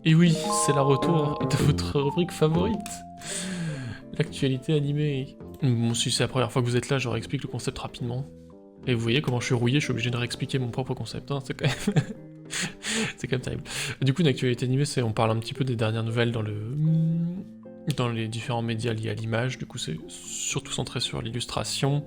Et oui, c'est la retour de votre rubrique favorite, l'actualité animée. Bon, si c'est la première fois que vous êtes là, je réexplique le concept rapidement. Et vous voyez comment je suis rouillé, je suis obligé de réexpliquer mon propre concept, hein, c'est quand même... c'est quand même terrible. Du coup, une actualité animée, c'est on parle un petit peu des dernières nouvelles dans les différents médias liés à l'image, du coup c'est surtout centré sur l'illustration,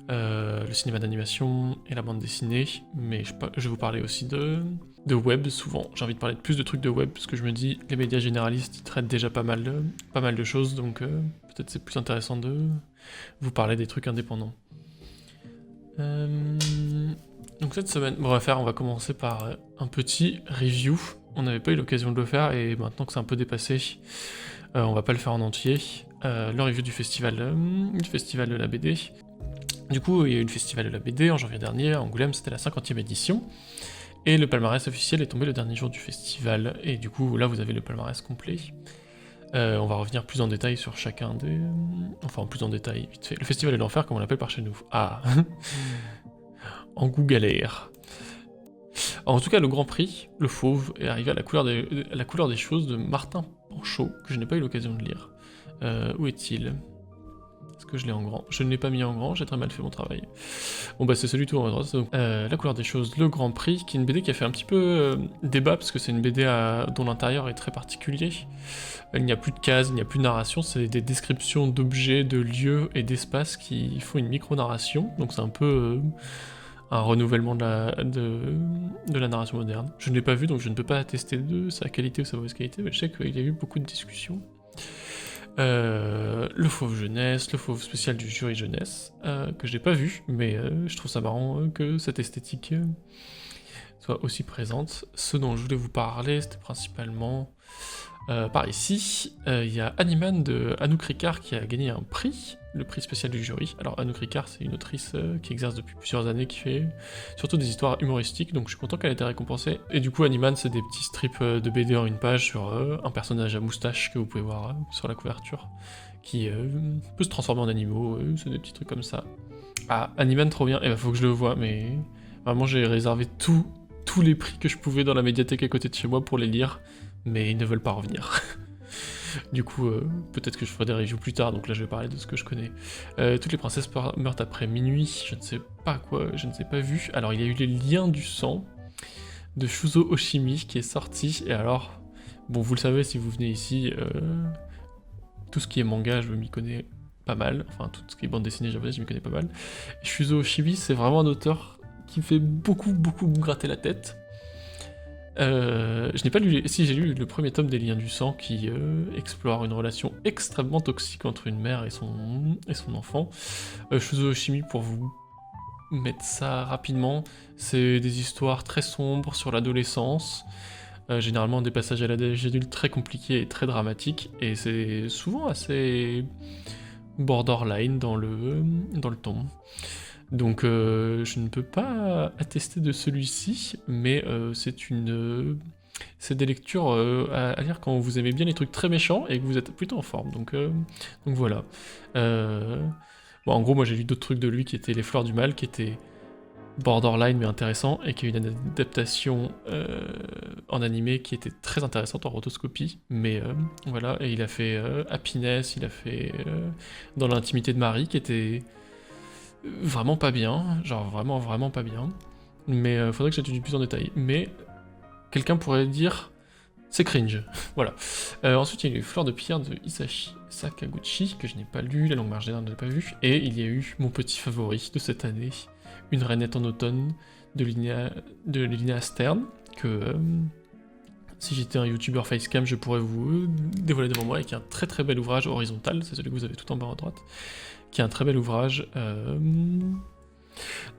le cinéma d'animation et la bande dessinée, mais je vais vous parler aussi de web souvent. J'ai envie de parler de plus de trucs de web, parce que je me dis, les médias généralistes, ils traitent déjà pas mal de choses, donc peut-être c'est plus intéressant de vous parler des trucs indépendants. Donc cette semaine, bon, on va commencer par un petit review. On n'avait pas eu l'occasion de le faire, et maintenant que c'est un peu dépassé, on va pas le faire en entier. Le review du festival de la BD. Du coup, il y a eu le festival de la BD en janvier dernier, à Angoulême, c'était la 50e édition. Et le palmarès officiel est tombé le dernier jour du festival. Et du coup, là, vous avez le palmarès complet. On va revenir plus en détail sur chacun des... Enfin, plus en détail, vite fait. Le festival de l'enfer, comme on l'appelle par chez nous. Ah En goût galère. En tout cas, le Grand Prix, le Fauve, est arrivé à la couleur des choses de Martin Panchaud, que je n'ai pas eu l'occasion de lire. Où est-il? Est-ce que je l'ai en grand? Je ne l'ai pas mis en grand, j'ai très mal fait mon travail. Bon bah c'est celui tout en droite, donc La couleur des choses, le Grand Prix, qui est une BD qui a fait un petit peu débat, parce que c'est une BD dont l'intérieur est très particulier. Il n'y a plus de cases, il n'y a plus de narration, c'est des descriptions d'objets, de lieux et d'espaces qui font une micro-narration, donc c'est un peu un renouvellement de la narration moderne. Je ne l'ai pas vu, donc je ne peux pas attester de sa qualité ou sa mauvaise qualité, mais je sais qu'il y a eu beaucoup de discussions. Le Fauve Jeunesse, le Fauve spécial du jury jeunesse, que j'ai pas vu, mais je trouve ça marrant que cette esthétique soit aussi présente. Ce dont je voulais vous parler, c'était principalement par ici. Il y a Animan de Anouk Ricard qui a gagné un prix, le prix spécial du jury. Alors Anouk Ricard, c'est une autrice qui exerce depuis plusieurs années, qui fait surtout des histoires humoristiques, donc je suis content qu'elle ait été récompensée. Et du coup, Animan, c'est des petits strips de BD en une page sur un personnage à moustache que vous pouvez voir sur la couverture, qui peut se transformer en animaux, c'est des petits trucs comme ça. Ah, Animan, trop bien, et bah faut que je le voie, mais vraiment j'ai réservé tous les prix que je pouvais dans la médiathèque à côté de chez moi pour les lire, mais ils ne veulent pas revenir. Du coup, peut-être que je ferai des reviews plus tard, donc là je vais parler de ce que je connais. Toutes les princesses meurent après minuit, je ne sais pas quoi, je ne sais pas vu. Alors il y a eu les liens du sang de Shuzo Oshimi qui est sorti, et alors, bon vous le savez si vous venez ici, tout ce qui est manga je m'y connais pas mal, enfin tout ce qui est bande dessinée japonaise je m'y connais pas mal. Shuzo Oshimi c'est vraiment un auteur qui me fait beaucoup me gratter la tête. Je n'ai pas lu... Si, j'ai lu le premier tome des Liens du Sang qui explore une relation extrêmement toxique entre une mère et son enfant. Shuzo Oshimi, pour vous mettre ça rapidement, c'est des histoires très sombres sur l'adolescence, généralement des passages à l'âge adulte très compliqués et très dramatiques, et c'est souvent assez borderline dans le ton. Donc je ne peux pas attester de celui-ci, mais c'est des lectures à lire quand vous aimez bien les trucs très méchants et que vous êtes plutôt en forme, donc voilà. Bon, en gros, moi j'ai lu d'autres trucs de lui qui étaient Les Fleurs du Mal, qui étaient borderline mais intéressant, et qui a eu une adaptation en animé qui était très intéressante en rotoscopie, mais voilà, et il a fait Happiness, il a fait Dans l'intimité de Marie, qui était vraiment pas bien, genre vraiment pas bien, mais faudrait que j'étudie plus en détail. Mais quelqu'un pourrait dire c'est cringe, voilà. Ensuite il y a eu Fleur de pierre de Hisashi Sakaguchi, que je n'ai pas lu, La longue marche des Nains, je ne l'ai pas vu, et il y a eu mon petit favori de cette année, Une rainette en automne de Lina Stern, que si j'étais un youtubeur facecam je pourrais vous dévoiler devant moi, avec un très bel ouvrage horizontal, c'est celui que vous avez tout en bas à droite, qui est un très bel ouvrage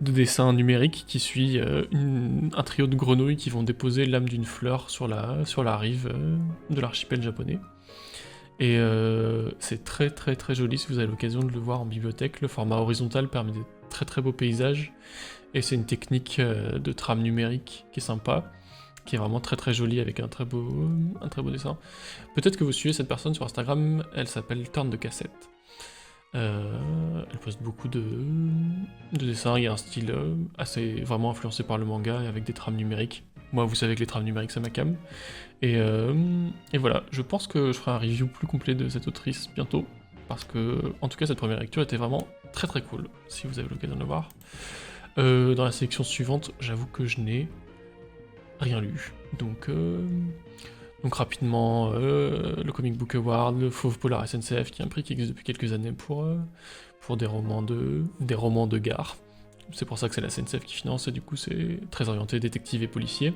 de dessin numérique qui suit un trio de grenouilles qui vont déposer l'âme d'une fleur sur la rive de l'archipel japonais. Et c'est très joli si vous avez l'occasion de le voir en bibliothèque. Le format horizontal permet des très beaux paysages, et c'est une technique de trame numérique qui est sympa, qui est vraiment très jolie, avec un très beau dessin. Peut-être que vous suivez cette personne sur Instagram, elle s'appelle Turn de Cassette. Elle poste beaucoup de dessins, il y a un style assez vraiment influencé par le manga, avec des trames numériques. moi, vous savez que les trames numériques, c'est ma cam. Et voilà, je pense que je ferai un review plus complet de cette autrice bientôt, parce que, en tout cas, cette première lecture était vraiment très très cool, si vous avez l'occasion de le voir. Dans la sélection suivante, j'avoue que je n'ai rien lu. Donc rapidement, le Comic Book Award, le Fauve Polar SNCF, qui est un prix qui existe depuis quelques années pour des romans de gare. C'est pour ça que c'est la SNCF qui finance, et du coup c'est très orienté détective et policier.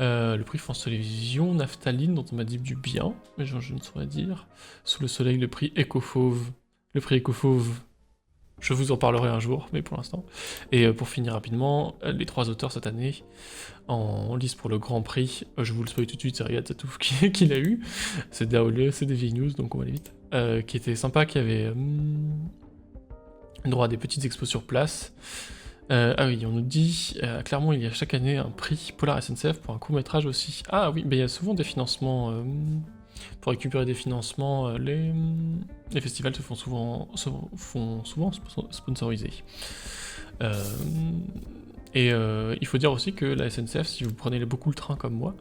Le prix France Télévisions, Naphtaline, dont on m'a dit du bien, mais je ne saurais dire. Sous le soleil, le prix Écofauve. Le prix Écofauve, je vous en parlerai un jour, mais pour l'instant. Et pour finir rapidement, les 3 auteurs cette année en lice pour le Grand Prix, je vous le spoil tout de suite, c'est Riyad Satouf qui l'a eu. C'est de la haut c'est des vieilles news, donc on va aller vite. Qui était sympa, qui avait droit à des petites expos sur place. Ah oui, on nous dit, clairement il y a chaque année un prix Polar SNCF pour un court-métrage aussi. Ah oui, mais il y a souvent des financements, pour récupérer des financements, les festivals se font souvent sponsoriser. Il faut dire aussi que la SNCF, si vous prenez beaucoup le train comme moi,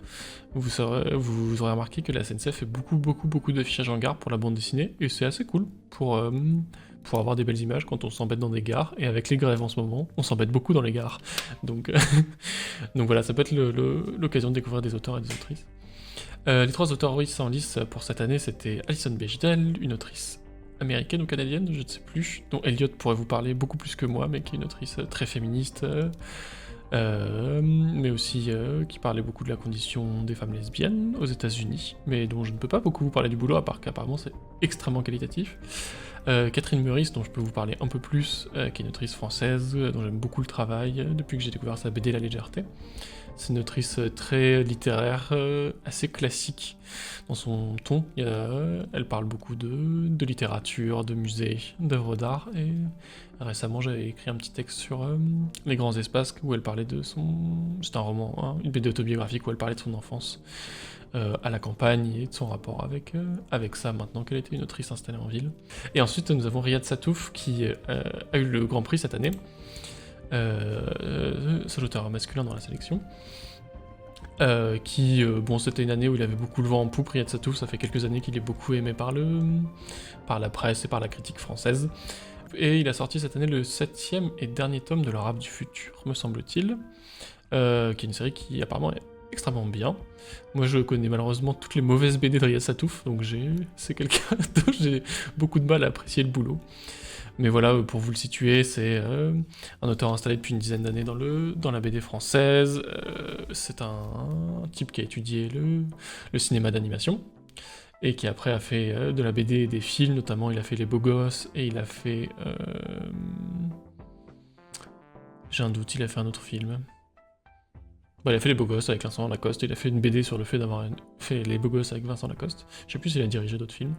vous aurez remarqué que la SNCF fait beaucoup d'affichage en gare pour la bande dessinée, et c'est assez cool pour avoir des belles images quand on s'embête dans des gares, et avec les grèves en ce moment, on s'embête beaucoup dans les gares. Donc, donc voilà, ça peut être l'occasion de découvrir des auteurs et des autrices. Les 3 auteurs en lice pour cette année, c'était Alison Bechdel, une autrice américaine ou canadienne, je ne sais plus, dont Elliot pourrait vous parler beaucoup plus que moi, mais qui est une autrice très féministe, mais aussi qui parlait beaucoup de la condition des femmes lesbiennes aux États-Unis, mais dont je ne peux pas beaucoup vous parler du boulot, à part qu'apparemment c'est extrêmement qualitatif. Catherine Meurice, dont je peux vous parler un peu plus, qui est une autrice française, dont j'aime beaucoup le travail, depuis que j'ai découvert sa BD La Légèreté. C'est une autrice très littéraire, assez classique dans son ton. Elle parle beaucoup de littérature, de musée, d'œuvres d'art, et récemment j'avais écrit un petit texte sur Les Grands Espaces, où elle parlait de son... C'est un roman, hein, une BD autobiographique où elle parlait de son enfance à la campagne et de son rapport avec ça maintenant qu'elle était une autrice installée en ville. Et ensuite nous avons Riyad Satouf qui a eu le Grand Prix cette année, seul auteur masculin dans la sélection, bon, c'était une année où il avait beaucoup le vent en poupe. Riyad Satouf, ça fait quelques années qu'il est beaucoup aimé par la presse et par la critique française, et il a sorti cette année le 7e et dernier tome de l'Arabe du futur, me semble-t-il, qui est une série qui apparemment est extrêmement bien. Moi je connais malheureusement toutes les mauvaises BD de Riyad Satouf, donc c'est quelqu'un dont j'ai beaucoup de mal à apprécier le boulot. Mais voilà, pour vous le situer, c'est un auteur installé depuis une dizaine d'années dans la BD française. C'est un type qui a étudié le cinéma d'animation, et qui après a fait de la BD et des films, notamment il a fait Les Beaux Gosses, et il a fait... J'ai un doute, il a fait un autre film. Bah, il a fait Les Beaux Gosses avec Vincent Lacoste, il a fait une BD sur le fait d'avoir fait Les Beaux Gosses avec Vincent Lacoste. Je sais plus s'il a dirigé d'autres films.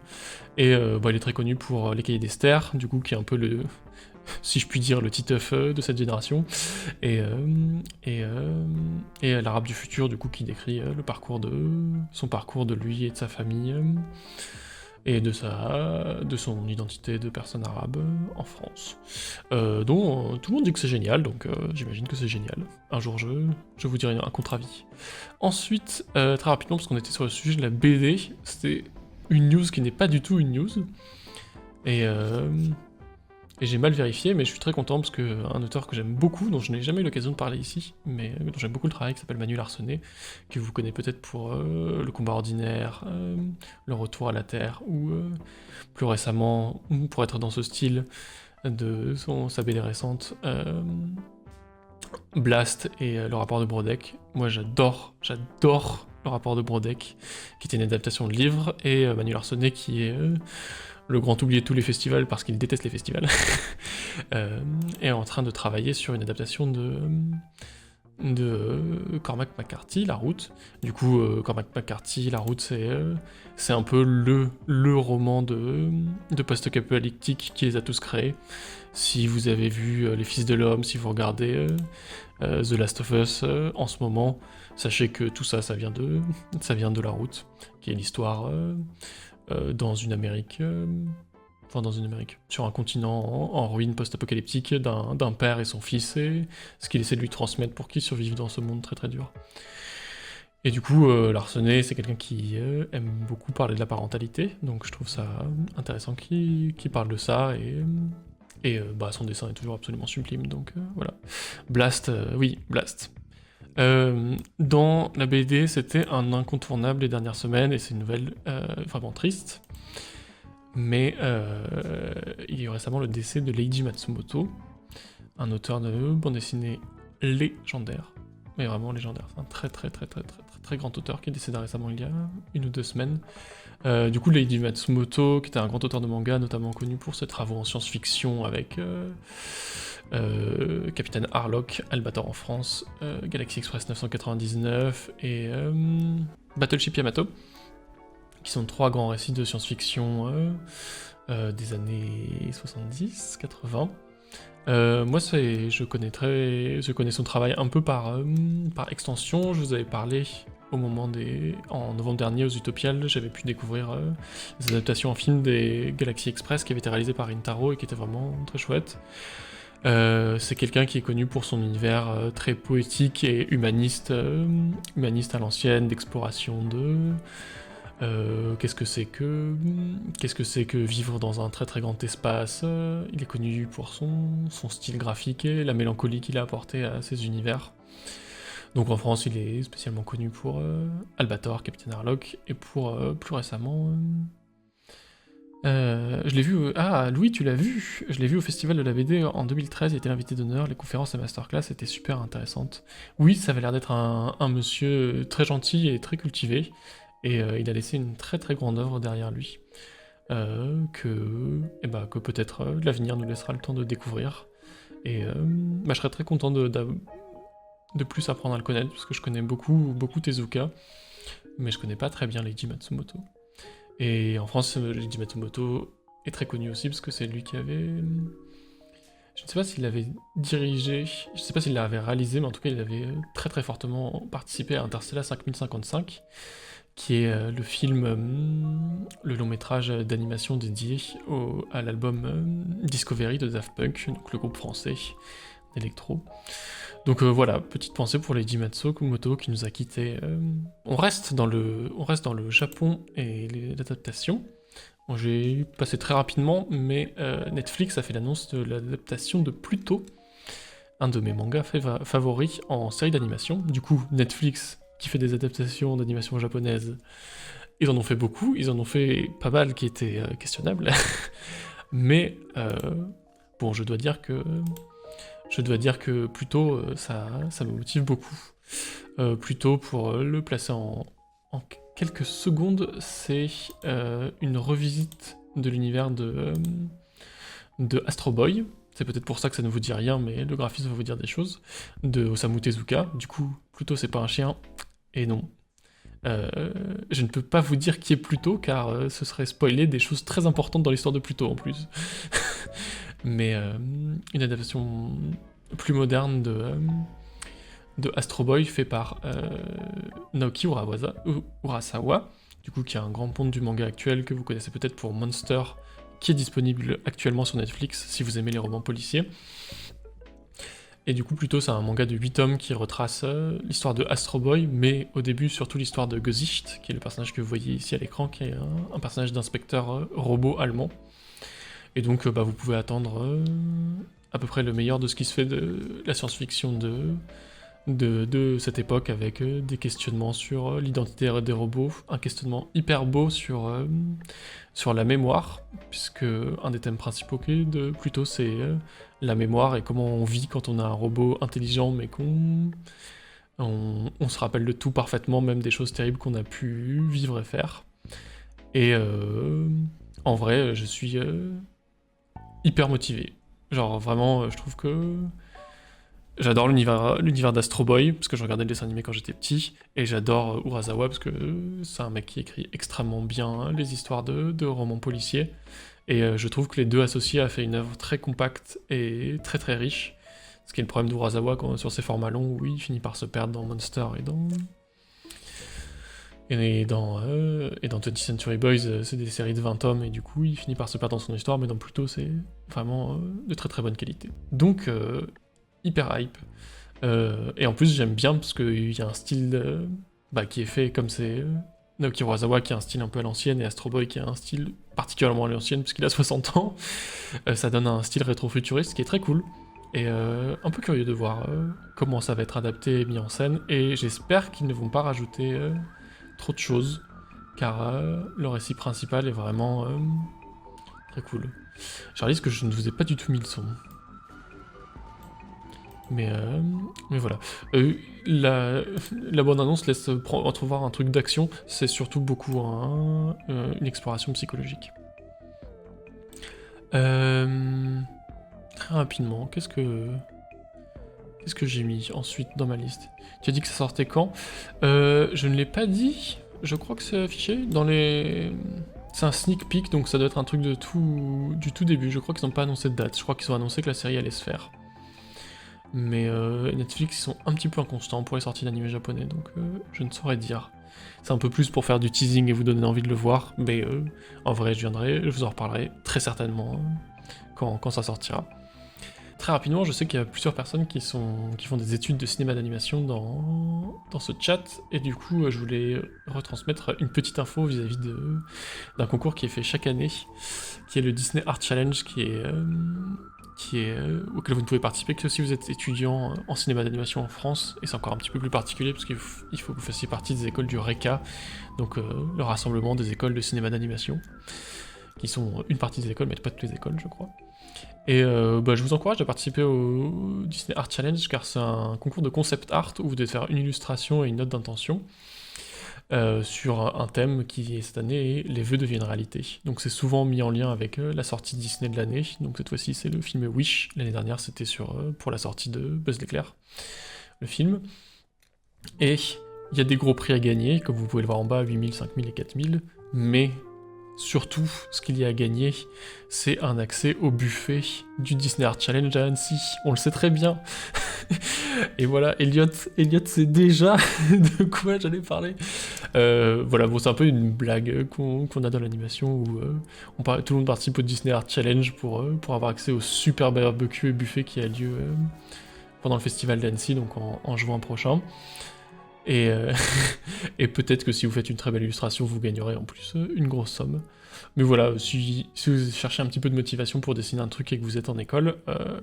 Et il est très connu pour Les Cahiers d'Esther, du coup, qui est un peu si je puis dire, le Titeuf de cette génération. Et L'Arabe du futur, du coup, qui décrit son parcours de lui et de sa famille, et de son identité de personne arabe en France, dont tout le monde dit que c'est génial, donc j'imagine que c'est génial. Un jour je vous dirai un contre-avis. Ensuite, très rapidement, parce qu'on était sur le sujet de la BD, c'était une news qui n'est pas du tout une news, et j'ai mal vérifié, mais je suis très content parce qu'un auteur que j'aime beaucoup, dont je n'ai jamais eu l'occasion de parler ici, mais dont j'aime beaucoup le travail, qui s'appelle Manu Larsonnet, que vous connaissez peut-être pour Le Combat Ordinaire, Le Retour à la Terre, ou plus récemment, pour être dans ce style, de sa BD récente, Blast et Le Rapport de Brodeck. Moi j'adore Le Rapport de Brodeck, qui était une adaptation de livre, et Manu Larsonnet qui est... le grand oublié de tous les festivals parce qu'il déteste les festivals, est en train de travailler sur une adaptation de Cormac McCarthy, La Route. Du coup, Cormac McCarthy, La Route, c'est un peu le roman de post-apocalyptique qui les a tous créés. Si vous avez vu Les Fils de l'Homme, si vous regardez The Last of Us en ce moment, sachez que tout ça, ça vient de La Route, qui est l'histoire... dans une Amérique enfin dans une Amérique, sur un continent en ruine post-apocalyptique d'un père et son fils, et ce qu'il essaie de lui transmettre pour qu'il survive dans ce monde très très dur. Et du coup, Larsenet, c'est quelqu'un qui aime beaucoup parler de la parentalité, donc je trouve ça intéressant qu'il parle de ça, et bah, son dessin est toujours absolument sublime, donc voilà. Blast, oui, Blast. Dans la BD, c'était un incontournable les dernières semaines, et c'est une nouvelle vraiment triste. Mais il y a eu récemment le décès de Leiji Matsumoto, un auteur de bande dessinée légendaire, mais vraiment légendaire. C'est un très grand auteur qui est décédé récemment il y a 1 ou 2 semaines. Du coup, Leiji Matsumoto, qui était un grand auteur de manga, notamment connu pour ses travaux en science-fiction avec Capitaine Harlock, Albator en France, Galaxy Express 999 et Battleship Yamato, qui sont 3 grands récits de science-fiction des années 70-80. Moi, je connais son travail un peu par extension. Je vous avais parlé en novembre dernier aux Utopiales, j'avais pu découvrir les adaptations en film des Galaxy Express qui avaient été réalisées par Intaro et qui étaient vraiment très chouettes. C'est quelqu'un qui est connu pour son univers très poétique et humaniste à l'ancienne, d'exploration qu'est-ce que c'est que vivre dans un très grand espace. Il est connu pour son style graphique et la mélancolie qu'il a apporté à ses univers. Donc en France, il est spécialement connu pour Albator, Capitaine Harlock, et pour plus récemment... je l'ai vu... Ah, Louis, tu l'as vu? Je l'ai vu au Festival de la BD en 2013, il était l'invité d'honneur, les conférences et masterclass étaient super intéressantes. Oui, ça avait l'air d'être un monsieur très gentil et très cultivé, et il a laissé une très grande œuvre derrière lui, que peut-être l'avenir nous laissera le temps de découvrir. Et je serais très content de plus apprendre à le connaître, parce que je connais beaucoup Tezuka, mais je connais pas très bien Leiji Matsumoto. Et en France, Leiji Matsumoto est très connu aussi, parce que c'est lui qui avait... Je ne sais pas s'il l'avait dirigé, je ne sais pas s'il l'avait réalisé, mais en tout cas il avait très fortement participé à Interstellar 5055, qui est le film, le long métrage d'animation dédié à l'album Discovery de Daft Punk, donc le groupe français d'électro. Donc voilà, petite pensée pour Leiji Matsumoto qui nous a quittés. On reste dans le Japon et l'adaptation. Bon, j'ai passé très rapidement, mais Netflix a fait l'annonce de l'adaptation de Pluto, un de mes mangas favoris en série d'animation. Du coup, Netflix, qui fait des adaptations d'animation japonaise, ils en ont fait beaucoup, ils en ont fait pas mal qui étaient questionnables. Mais bon, je dois dire que Pluto, ça me motive beaucoup. Pluto, pour le placer en quelques secondes, c'est une revisite de l'univers de Astro Boy. C'est peut-être pour ça que ça ne vous dit rien, mais le graphisme va vous dire des choses. De Osamu Tezuka. Du coup, Pluto, c'est pas un chien. Et non. Je ne peux pas vous dire qui est Pluto, car ce serait spoiler des choses très importantes dans l'histoire de Pluto en plus. Mais une adaptation plus moderne de Astro Boy fait par Naoki Urasawa, du coup qui est un grand ponte du manga actuel que vous connaissez peut-être pour Monster, qui est disponible actuellement sur Netflix si vous aimez les romans policiers. Et du coup plutôt c'est un manga de 8 tomes qui retrace l'histoire de Astro Boy, mais au début surtout l'histoire de Gesicht, qui est le personnage que vous voyez ici à l'écran, qui est un personnage d'inspecteur robot allemand. Et donc vous pouvez attendre à peu près le meilleur de ce qui se fait de la science-fiction de cette époque, avec des questionnements sur l'identité des robots, un questionnement hyper beau sur la mémoire, puisque un des thèmes principaux de Pluto c'est la mémoire et comment on vit quand on a un robot intelligent mais qu'on se rappelle de tout parfaitement, même des choses terribles qu'on a pu vivre et faire. Et en vrai, je suis hyper motivé. Genre vraiment, je trouve que j'adore l'univers d'Astro Boy, parce que je regardais le dessin animé quand j'étais petit, et j'adore Urasawa, parce que c'est un mec qui écrit extrêmement bien les histoires de romans policiers, et je trouve que les deux associés a fait une œuvre très compacte et très riche, ce qui est le problème d'Urasawa sur ses formats longs, où il finit par se perdre dans Monster Et dans 20th Century Boys, c'est des séries de 20 tomes, et du coup, il finit par se perdre dans son histoire, mais dans Pluto, c'est vraiment de très très bonne qualité. Donc, hyper hype. Et en plus, j'aime bien, parce qu'il y a un style qui est fait comme c'est Naoki Urasawa, qui a un style un peu à l'ancienne, et Astro Boy, qui a un style particulièrement à l'ancienne, puisqu'il a 60 ans. Ça donne un style rétro-futuriste qui est très cool. Et un peu curieux de voir comment ça va être adapté et mis en scène, et j'espère qu'ils ne vont pas rajouter trop de choses, car le récit principal est vraiment très cool. Je réalise que je ne vous ai pas du tout mis le son. Mais voilà. La bande-annonce laisse entrevoir un truc d'action, c'est surtout beaucoup une exploration psychologique. Très rapidement, qu'est-ce que j'ai mis ensuite dans ma liste? Tu as dit que ça sortait quand? Je ne l'ai pas dit, je crois que c'est affiché dans les... C'est un sneak peek, donc ça doit être un truc du tout début. Je crois qu'ils n'ont pas annoncé de date, je crois qu'ils ont annoncé que la série allait se faire. Mais Netflix, ils sont un petit peu inconstants pour les sorties d'animés japonais, donc je ne saurais dire. C'est un peu plus pour faire du teasing et vous donner envie de le voir, mais en vrai, je vous en reparlerai très certainement quand ça sortira. Très rapidement, je sais qu'il y a plusieurs personnes qui font des études de cinéma d'animation dans ce chat, et du coup, je voulais retransmettre une petite info vis-à-vis d'un concours qui est fait chaque année, qui est le Disney Art Challenge, auquel vous ne pouvez participer que si vous êtes étudiant en cinéma d'animation en France, et c'est encore un petit peu plus particulier parce qu'il faut que vous fassiez partie des écoles du RECA, donc le rassemblement des écoles de cinéma d'animation, qui sont une partie des écoles, mais pas toutes les écoles, je crois. Et je vous encourage à participer au Disney Art Challenge, car c'est un concours de concept art où vous devez faire une illustration et une note d'intention sur un thème qui, cette année, est « Les vœux deviennent réalité ». Donc c'est souvent mis en lien avec la sortie Disney de l'année, donc cette fois-ci c'est le film Wish, l'année dernière c'était pour la sortie de Buzz l'éclair, le film. Et il y a des gros prix à gagner, comme vous pouvez le voir en bas, 8000, 5000 et 4000, mais... surtout, ce qu'il y a à gagner, c'est un accès au buffet du Disney Art Challenge à Annecy. On le sait très bien. Et voilà, Elliot sait déjà de quoi j'allais parler. Voilà, bon, c'est un peu une blague qu'on a dans l'animation où tout le monde participe au Disney Art Challenge pour avoir accès au super barbecue et buffet qui a lieu pendant le festival d'Annecy, donc en juin prochain. Et, et peut-être que si vous faites une très belle illustration, vous gagnerez en plus une grosse somme. Mais voilà, si vous cherchez un petit peu de motivation pour dessiner un truc et que vous êtes en école,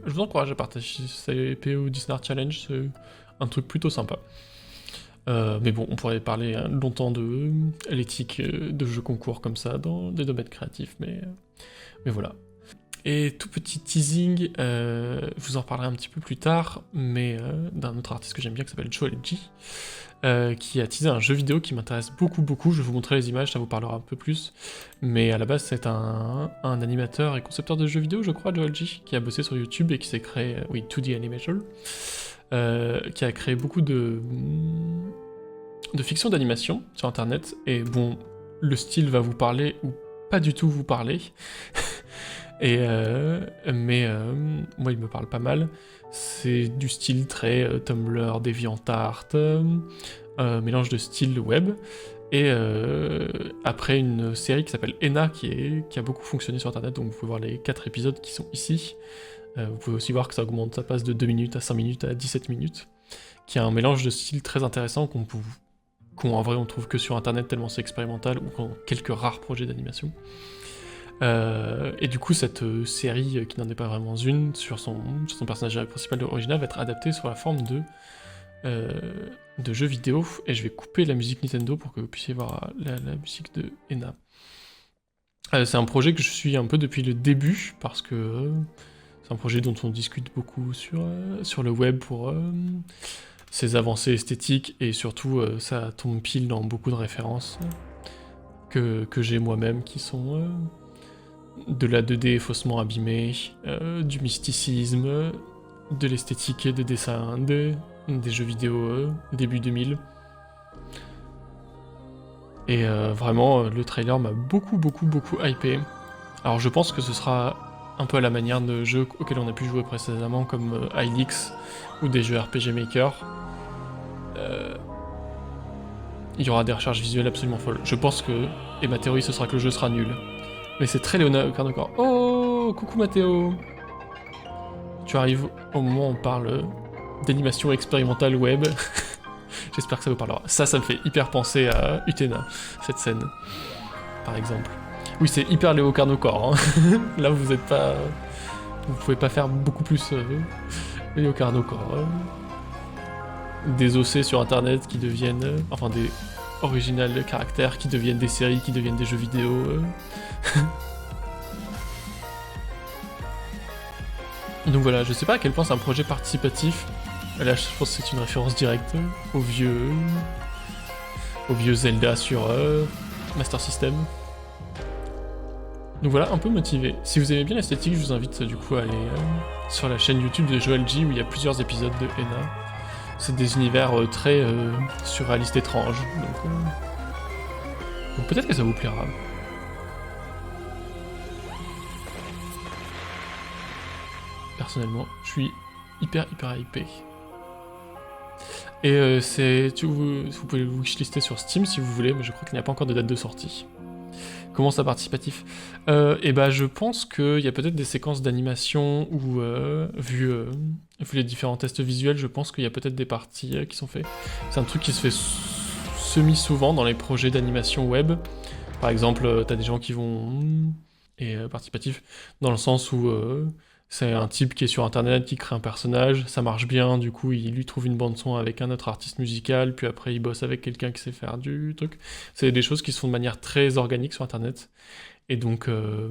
je vous encourage à participer au Disney Art Challenge, c'est un truc plutôt sympa. Mais bon, on pourrait parler longtemps de l'éthique de jeux concours comme ça dans des domaines créatifs, mais voilà. Et tout petit teasing, je vous en reparlerai un petit peu plus tard, mais d'un autre artiste que j'aime bien qui s'appelle Joel G, qui a teasé un jeu vidéo qui m'intéresse beaucoup, je vais vous montrer les images, ça vous parlera un peu plus, mais à la base c'est un animateur et concepteur de jeux vidéo, je crois, Joel G, qui a bossé sur YouTube et qui s'est créé, 2D Animation, qui a créé beaucoup de fiction d'animation sur internet, et bon, le style va vous parler ou pas du tout vous parler, mais moi il me parle pas mal. C'est du style très Tumblr, DeviantArt, mélange de style web, et après une série qui s'appelle Ena qui a beaucoup fonctionné sur internet, donc vous pouvez voir les 4 épisodes qui sont ici. Vous pouvez aussi voir que ça augmente, ça passe de 2 minutes à 5 minutes à 17 minutes, qui a un mélange de styles très intéressant qu'en vrai on trouve que sur internet tellement c'est expérimental, ou dans quelques rares projets d'animation. Et du coup, cette série, qui n'en est pas vraiment une, sur son personnage principal original, va être adaptée sur la forme de jeux vidéo, et je vais couper la musique Nintendo pour que vous puissiez voir la musique de Ena. C'est un projet que je suis un peu depuis le début, parce que c'est un projet dont on discute beaucoup sur le web pour ses avancées esthétiques, et surtout ça tombe pile dans beaucoup de références que j'ai moi-même, qui sont de la 2D faussement abîmée, du mysticisme, de l'esthétique et des dessins, des jeux vidéo début 2000. Et vraiment, le trailer m'a beaucoup hypé. Alors je pense que ce sera un peu à la manière de jeux auxquels on a pu jouer précédemment, comme Hylix ou des jeux RPG Maker. il y aura des recherches visuelles absolument folles. Je pense que, et ma théorie ce sera que le jeu sera nul. Mais c'est très Leonardo DiCaprio. Oh, coucou Mathéo. Tu arrives au moment où on parle d'animation expérimentale web. J'espère que ça vous parlera. Ça me fait hyper penser à Utena, cette scène, par exemple. Oui, c'est hyper Léo Carnocor, hein. Là, vous êtes pas... Vous pouvez pas faire beaucoup plus Léo Carnocor. Des OC sur internet qui deviennent... enfin, des original caractères qui deviennent des séries, qui deviennent des jeux vidéo. Donc voilà, je sais pas à quel point c'est un projet participatif. Là, je pense que c'est une référence directe au vieux Zelda sur Master System. Donc voilà, un peu motivé. Si vous aimez bien l'esthétique, je vous invite du coup à aller sur la chaîne YouTube de Joel J où il y a plusieurs épisodes de Ena. C'est des univers très surréalistes étranges, donc peut-être que ça vous plaira. Personnellement, je suis hyper hypé. Et vous pouvez le wishlister sur Steam si vous voulez, mais je crois qu'il n'y a pas encore de date de sortie. Comment ça participatif? Et bah je pense qu'il y a peut-être des séquences d'animation où, vu les différents tests visuels, je pense qu'il y a peut-être des parties qui sont faites. C'est un truc qui se fait semi-souvent dans les projets d'animation web. Par exemple, t'as des gens qui vont... Et participatif, dans le sens où c'est un type qui est sur internet, qui crée un personnage, ça marche bien, du coup il lui trouve une bande son avec un autre artiste musical, puis après il bosse avec quelqu'un qui sait faire du truc. C'est des choses qui se font de manière très organique sur internet. Et donc, je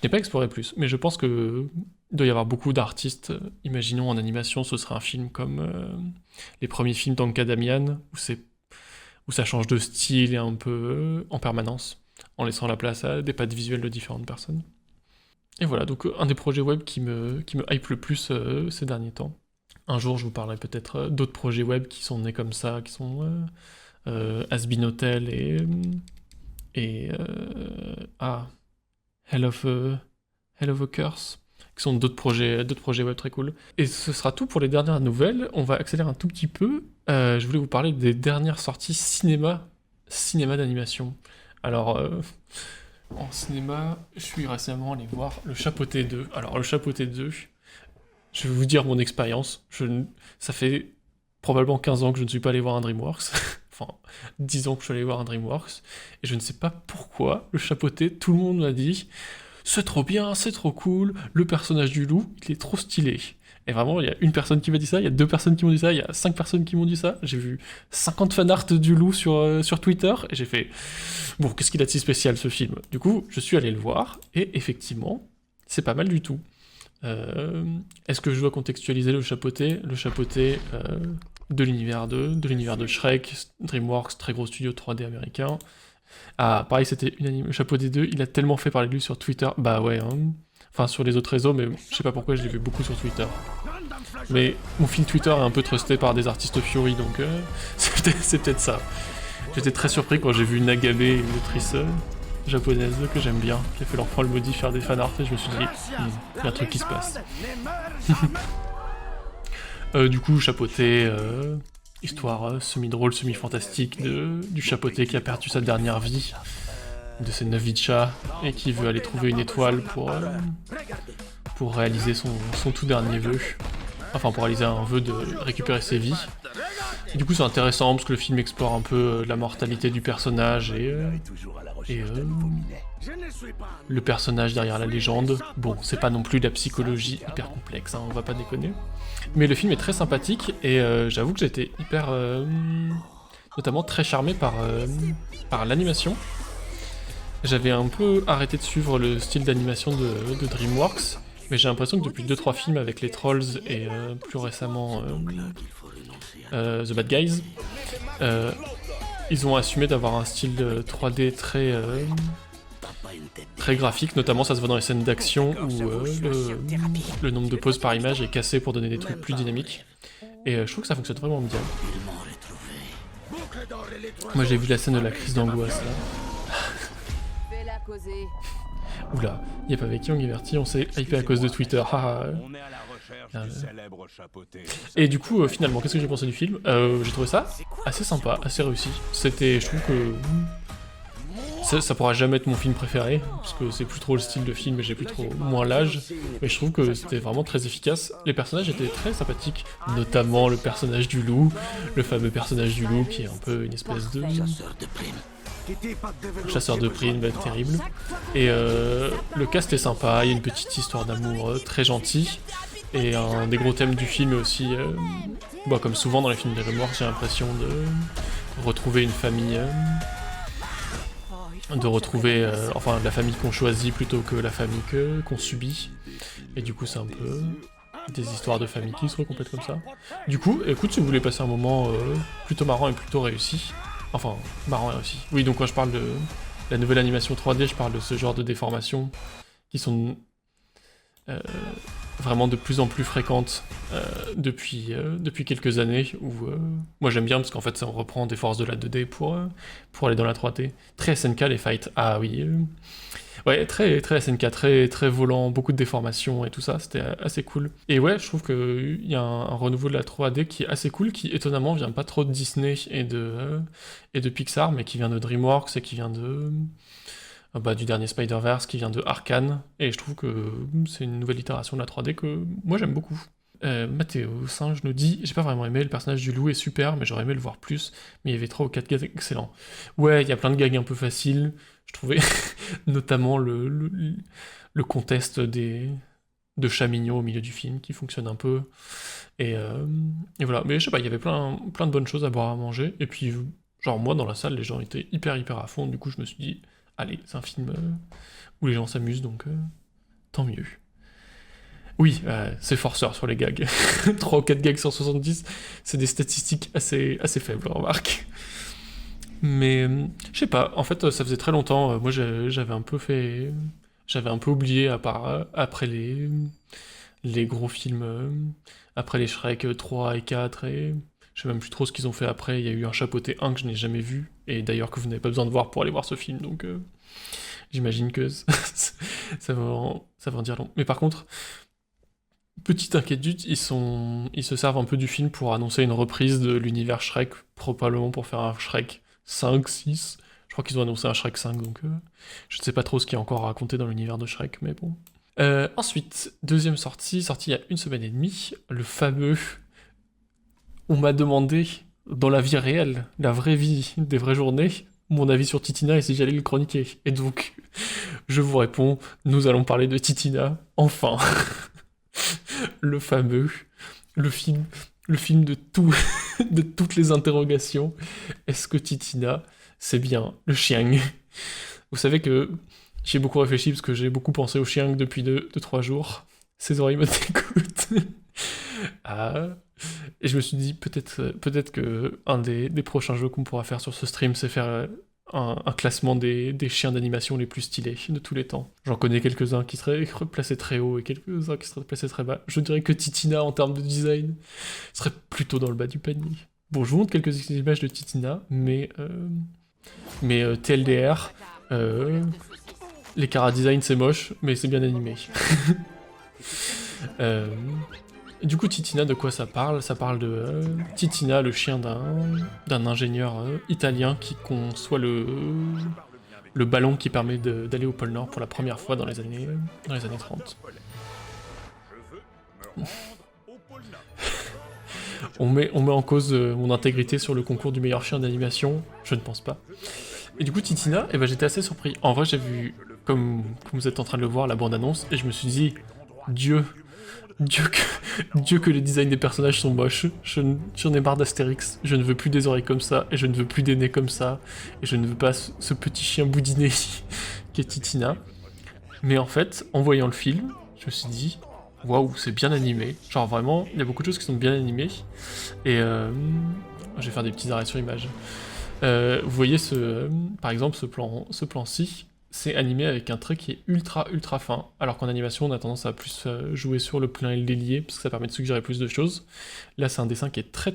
n'ai pas exploré plus, mais je pense que il doit y avoir beaucoup d'artistes. Imaginons en animation, ce serait un film comme les premiers films d'Anka Damian, où ça change de style et un peu en permanence, en laissant la place à des pattes visuelles de différentes personnes. Et voilà, donc un des projets web qui me hype le plus ces derniers temps. Un jour, je vous parlerai peut-être d'autres projets web qui sont nés comme ça, qui sont Has-Been Hotel et Hell of a Curse, qui sont d'autres projets web très cool. Et ce sera tout pour les dernières nouvelles. On va accélérer un tout petit peu. Je voulais vous parler des dernières sorties cinéma d'animation. Alors... en cinéma, je suis récemment allé voir Le Chapeauté 2. Alors, Le Chapeauté 2, je vais vous dire mon expérience. Ça fait probablement 15 ans que je ne suis pas allé voir un DreamWorks. Enfin, 10 ans que je suis allé voir un DreamWorks. Et je ne sais pas pourquoi, Le Chapeauté, tout le monde m'a dit « C'est trop bien, c'est trop cool, le personnage du loup, il est trop stylé. » Et vraiment, il y a une personne qui m'a dit ça, il y a 2 personnes qui m'ont dit ça, il y a 5 personnes qui m'ont dit ça. J'ai vu 50 fanarts du loup sur Twitter, et j'ai fait « Bon, qu'est-ce qu'il a de si spécial, ce film ?» Du coup, je suis allé le voir, et effectivement, c'est pas mal du tout. Est-ce que je dois contextualiser Le Chapeauté de l'univers de Shrek, DreamWorks, très gros studio 3D américain. Ah, pareil, c'était unanime. Le Chapeauté 2, il a tellement fait parler de lui sur Twitter. Bah ouais, hein. Enfin, sur les autres réseaux, mais je sais pas pourquoi je l'ai vu beaucoup sur Twitter. Mais mon fil Twitter est un peu trusté par des artistes Fiori, donc c'est peut-être ça. J'étais très surpris quand j'ai vu Nagabe, une autrice japonaise que j'aime bien, qui a fait l'enfant le maudit faire des fanarts, et je me suis dit, il y a un truc qui se passe. Du coup, Chapeauté, histoire semi-drôle, semi-fantastique du Chapeauté qui a perdu sa dernière vie, de ses 9 vies de chat, et qui veut aller trouver une étoile pour réaliser son tout dernier vœu. Enfin, pour réaliser un vœu de récupérer ses vies. Et du coup, c'est intéressant parce que le film explore un peu la mortalité du personnage et le personnage derrière la légende. Bon, c'est pas non plus de la psychologie hyper complexe, hein, on va pas déconner. Mais le film est très sympathique et j'avoue que j'étais hyper... notamment très charmé par l'animation. J'avais un peu arrêté de suivre le style d'animation de DreamWorks, mais j'ai l'impression que depuis 2-3 films avec les Trolls et plus récemment The Bad Guys, ils ont assumé d'avoir un style 3D très graphique, notamment ça se voit dans les scènes d'action où le nombre de poses par image est cassé pour donner des trucs plus dynamiques. Et je trouve que ça fonctionne vraiment bien. Moi j'ai vu la scène de la crise d'angoisse là. Oula, y'a pas avec Young et Verti, on s'est hypé à cause de Twitter. Et du coup, finalement, qu'est-ce que j'ai pensé du film? J'ai trouvé ça assez sympa, assez réussi. C'était, je trouve que ça pourra jamais être mon film préféré, parce que c'est plus trop le style de film et j'ai plus trop moins l'âge, mais je trouve que c'était vraiment très efficace. Les personnages étaient très sympathiques, notamment le personnage du loup, le fameux personnage du loup qui est un peu une espèce de chasseur de primes, terrible. Et le cast est sympa, il y a une petite histoire d'amour très gentille, et un des gros thèmes du film est aussi, comme souvent dans les films de mémoire, j'ai l'impression de retrouver une famille... de retrouver la famille qu'on choisit plutôt que la famille qu'on subit. Et du coup c'est un peu des histoires de famille qui se recomplètent comme ça. Du coup, écoute, si vous voulez passer un moment plutôt marrant et plutôt réussi, enfin marrant et réussi. Oui, donc quand je parle de la nouvelle animation 3D, je parle de ce genre de déformations qui sont vraiment de plus en plus fréquentes depuis quelques années, où moi j'aime bien parce qu'en fait ça reprend des forces de la 2D pour aller dans la 3D. Très SNK les fights, ah oui. Ouais, très, très SNK, très, très volant, beaucoup de déformations et tout ça, c'était assez cool. Et ouais, je trouve qu'il y a un renouveau de la 3D qui est assez cool, qui étonnamment vient pas trop de Disney et de Pixar, mais qui vient de DreamWorks et qui vient du dernier Spider-Verse, qui vient de Arcane, et je trouve que c'est une nouvelle itération de la 3D que moi j'aime beaucoup. Mathéo Singe nous dit: j'ai pas vraiment aimé, le personnage du loup est super, mais j'aurais aimé le voir plus, mais il y avait 3 ou 4 gags excellents. Ouais, il y a plein de gags un peu faciles, je trouvais, notamment le contest de chats mignons au milieu du film, qui fonctionne un peu, et voilà. Mais je sais pas, il y avait plein de bonnes choses à boire, à manger, et puis, genre moi dans la salle, les gens étaient hyper à fond, du coup je me suis dit, allez, c'est un film où les gens s'amusent, donc tant mieux. Oui, c'est forceur sur les gags. 3 ou 4 gags sur 70, c'est des statistiques assez faibles, remarque. Mais je sais pas, en fait ça faisait très longtemps, moi j'avais un peu oublié, à part après les gros films, après les Shrek 3 et 4, et je sais même plus trop ce qu'ils ont fait après. Il y a eu un chapeauté 1 que je n'ai jamais vu, et d'ailleurs que vous n'avez pas besoin de voir pour aller voir ce film, donc j'imagine que ça va en dire long. Mais par contre, petite inquiétude, ils se servent un peu du film pour annoncer une reprise de l'univers Shrek, probablement pour faire un Shrek 5, 6. Je crois qu'ils ont annoncé un Shrek 5, donc je ne sais pas trop ce qu'il y a encore à raconter dans l'univers de Shrek, mais bon. Ensuite, deuxième sortie il y a 1 semaine et demie, le fameux... On m'a demandé, dans la vie réelle, la vraie vie, des vraies journées, mon avis sur Titina et si j'allais le chroniquer. Et donc, je vous réponds, nous allons parler de Titina, enfin. Le fameux, le film de tout, de toutes les interrogations. Est-ce que Titina, c'est bien le chien? Vous savez que j'ai beaucoup réfléchi parce que j'ai beaucoup pensé au chien depuis 2-3 jours. Ses oreilles me dégoûtent. Et je me suis dit, peut-être que un des prochains jeux qu'on pourra faire sur ce stream, c'est faire un classement des chiens d'animation les plus stylés de tous les temps. J'en connais quelques-uns qui seraient placés très haut et quelques-uns qui seraient placés très bas. Je dirais que Titina, en termes de design, serait plutôt dans le bas du panier. Bon, je vous montre quelques images de Titina, mais TLDR, les chara-design c'est moche, mais c'est bien animé. Du coup, Titina, de quoi ça parle? Ça parle de Titina, le chien d'un ingénieur italien qui conçoit le ballon qui permet d'aller au pôle Nord pour la première fois dans les années 30. On met en cause mon intégrité sur le concours du meilleur chien d'animation? Je ne pense pas. Et du coup, Titina, j'étais assez surpris. En vrai, j'ai vu, comme vous êtes en train de le voir, la bande-annonce, et je me suis dit, Dieu que les designs des personnages sont moches. J'en ai marre d'Astérix. Je ne veux plus des oreilles comme ça, et je ne veux plus des nez comme ça, et je ne veux pas ce petit chien boudiné qui est Titina. Mais en fait, en voyant le film, je me suis dit, waouh, c'est bien animé. Genre vraiment, il y a beaucoup de choses qui sont bien animées. Et je vais faire des petits arrêts sur image. Vous voyez par exemple ce plan-ci, c'est animé avec un trait qui est ultra fin, alors qu'en animation on a tendance à plus jouer sur le plein et le délié, parce que ça permet de suggérer plus de choses. Là c'est un dessin qui est très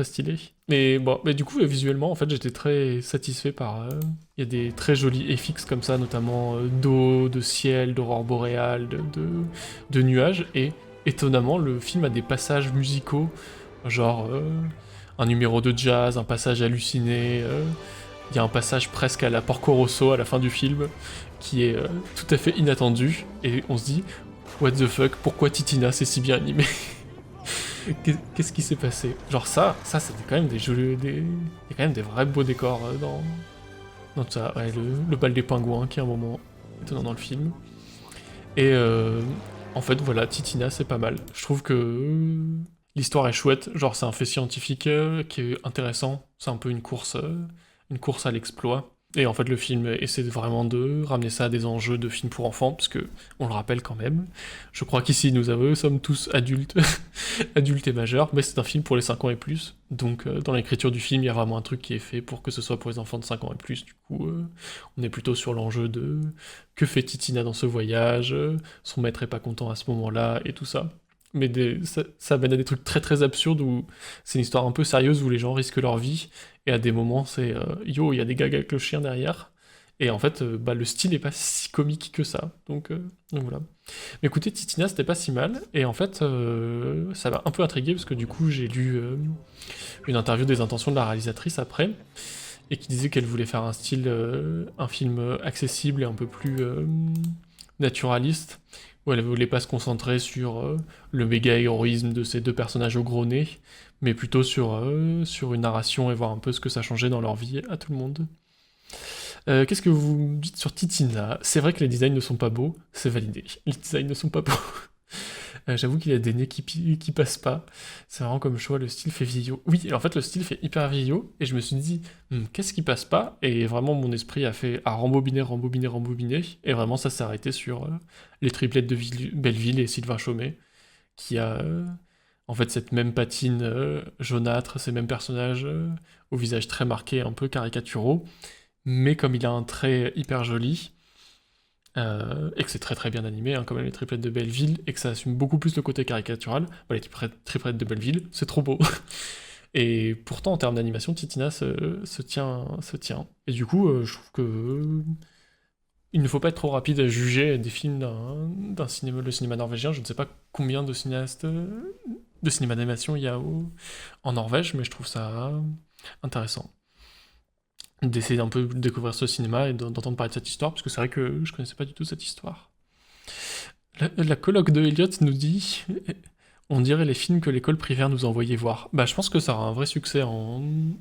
stylé. Mais bon, mais du coup visuellement en fait j'étais très satisfait par... Il y a des très jolis FX comme ça, notamment d'eau, de ciel, d'aurore boréale, de nuages, et étonnamment le film a des passages musicaux, genre... un numéro de jazz, un passage halluciné, il y a un passage presque à la Porco Rosso à la fin du film, qui est tout à fait inattendu, et on se dit, what the fuck, pourquoi Titina c'est si bien animé? Qu'est-ce qui s'est passé? Genre c'était quand même des jeux, il y a quand même des vrais beaux décors dans tout ça. Ouais, le bal des pingouins qui est un moment étonnant dans le film. Et en fait, voilà, Titina, c'est pas mal. Je trouve que l'histoire est chouette. Genre, c'est un fait scientifique qui est intéressant. C'est un peu une course à l'exploit. Et en fait, le film essaie vraiment de ramener ça à des enjeux de film pour enfants, parce que, on le rappelle quand même, je crois qu'ici, nous sommes tous adultes, adultes et majeurs, mais c'est un film pour les 5 ans et plus. Donc, dans l'écriture du film, il y a vraiment un truc qui est fait pour que ce soit pour les enfants de 5 ans et plus. Du coup, on est plutôt sur l'enjeu de que fait Titina dans ce voyage, son maître est pas content à ce moment-là, et tout ça. Mais ça mène à des trucs très très absurdes où c'est une histoire un peu sérieuse où les gens risquent leur vie, et à des moments c'est yo, il y a des gags avec le chien derrière, et en fait bah, le style est pas si comique que ça, donc voilà. Mais écoutez, Titina c'était pas si mal, et en fait ça m'a un peu intrigué parce que du coup j'ai lu une interview des intentions de la réalisatrice après, et qui disait qu'elle voulait faire un film accessible et un peu plus naturaliste, où elle voulait pas se concentrer sur le méga héroïsme de ces deux personnages au gros nez, mais plutôt sur une narration et voir un peu ce que ça changeait dans leur vie à tout le monde. Qu'est-ce que vous me dites sur Titina? C'est vrai que les designs ne sont pas beaux, c'est validé. Les designs ne sont pas beaux. J'avoue qu'il y a des nez qui passent pas. C'est vraiment comme choix, le style fait vieillot. Oui, en fait, le style fait hyper vieillot, et je me suis dit, qu'est-ce qui passe pas? Et vraiment, mon esprit a rembobiner, rembobiner, rembobiner, et vraiment, ça s'est arrêté sur les triplettes de Belleville et Sylvain Chomet, qui a en fait cette même patine jaunâtre, ces mêmes personnages au visage très marqué, un peu caricaturaux, mais comme il a un trait hyper joli, et que c'est très très bien animé, hein, quand même les triplettes de Belleville, et que ça assume beaucoup plus le côté caricatural, bah, les triplettes de Belleville, c'est trop beau. Et pourtant, en termes d'animation, Titina se tient. Et du coup, je trouve que il ne faut pas être trop rapide à juger des films d'un cinéma, le cinéma norvégien. Je ne sais pas combien de cinéastes de cinéma d'animation il y a en Norvège, mais je trouve ça intéressant d'essayer un peu de découvrir ce cinéma et d'entendre parler de cette histoire, parce que c'est vrai que je connaissais pas du tout cette histoire. La coloc de Elliot nous dit on dirait les films que l'école primaire nous envoyait voir. Bah, je pense que ça aura un vrai succès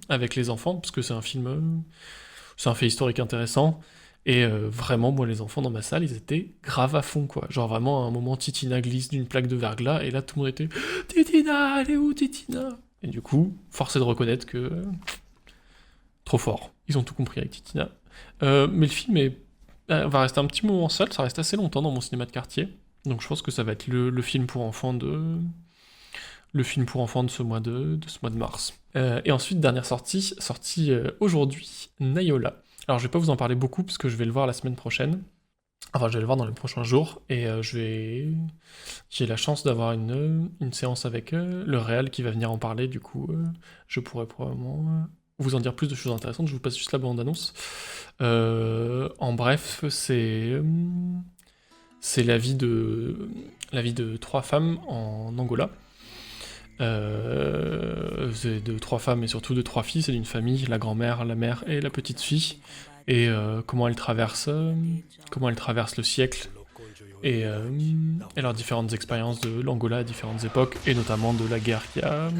avec les enfants, parce que c'est un film. C'est un fait historique intéressant. Et vraiment, moi, les enfants dans ma salle, ils étaient grave à fond, quoi. Genre vraiment, à un moment, Titina glisse d'une plaque de verglas, et là, tout le monde était Titina, elle est où, Titina? Et du coup, force est de reconnaître que. Trop fort. Ils ont tout compris avec Titina. Mais le film va rester un petit moment en salle, ça reste assez longtemps dans mon cinéma de quartier. Donc je pense que ça va être le film pour enfants le film pour enfants de ce mois de mars. Et ensuite, dernière sortie aujourd'hui, Nayola. Alors je vais pas vous en parler beaucoup parce que je vais le voir la semaine prochaine. Enfin, je vais le voir dans les prochains jours, et j'ai la chance d'avoir une séance avec le réal qui va venir en parler, du coup je pourrais probablement vous en dire plus de choses intéressantes. Je vous passe juste la bande-annonce. En bref, c'est la vie de trois femmes en Angola. C'est de trois femmes et surtout de trois filles, c'est d'une famille, la grand-mère, la mère et la petite fille, et comment elles traversent le siècle, et leurs différentes expériences de l'Angola à différentes époques, et notamment de la guerre qui a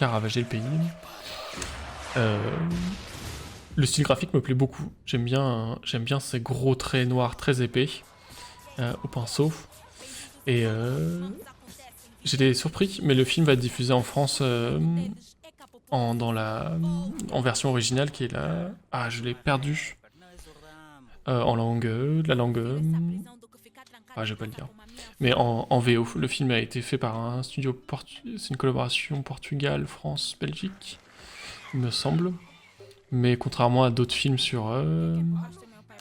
ravagé le pays. Le style graphique me plaît beaucoup, j'aime bien ces gros traits noirs très épais, au pinceau, et j'étais surpris, mais le film va être diffusé en France en version originale qui est la... Ah, je l'ai perdu. En langue... la langue... Ah, je vais pas le dire. Mais en VO. Le film a été fait par un studio portugais. C'est une collaboration Portugal, France, Belgique, il me semble. Mais contrairement à d'autres films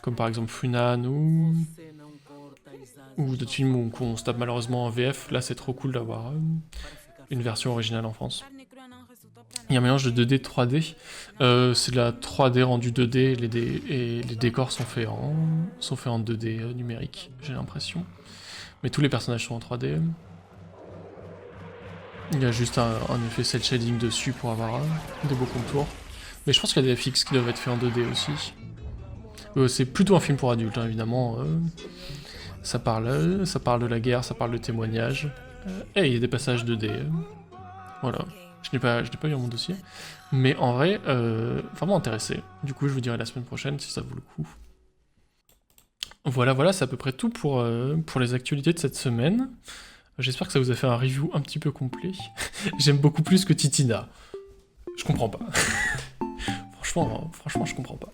comme par exemple Funan ou d'autres films où on se tape malheureusement en VF, là c'est trop cool d'avoir une version originale en France. Il y a un mélange de 2D et 3D. C'est de la 3D rendue 2D, et les décors sont faits en 2D numérique, j'ai l'impression. Mais tous les personnages sont en 3D. Il y a juste un effet cel shading dessus pour avoir des beaux contours. Mais je pense qu'il y a des FX qui doivent être faits en 2D aussi. C'est plutôt un film pour adultes, hein, évidemment. Ça parle de la guerre, ça parle de témoignages. Et il y a des passages 2D. Voilà. Je n'ai pas eu mon dossier. Mais en vrai, vraiment intéressé. Du coup, je vous dirai la semaine prochaine si ça vaut le coup. Voilà, c'est à peu près tout pour les actualités de cette semaine. J'espère que ça vous a fait un review un petit peu complet. J'aime beaucoup plus que Titina. Je comprends pas. Franchement, je comprends pas.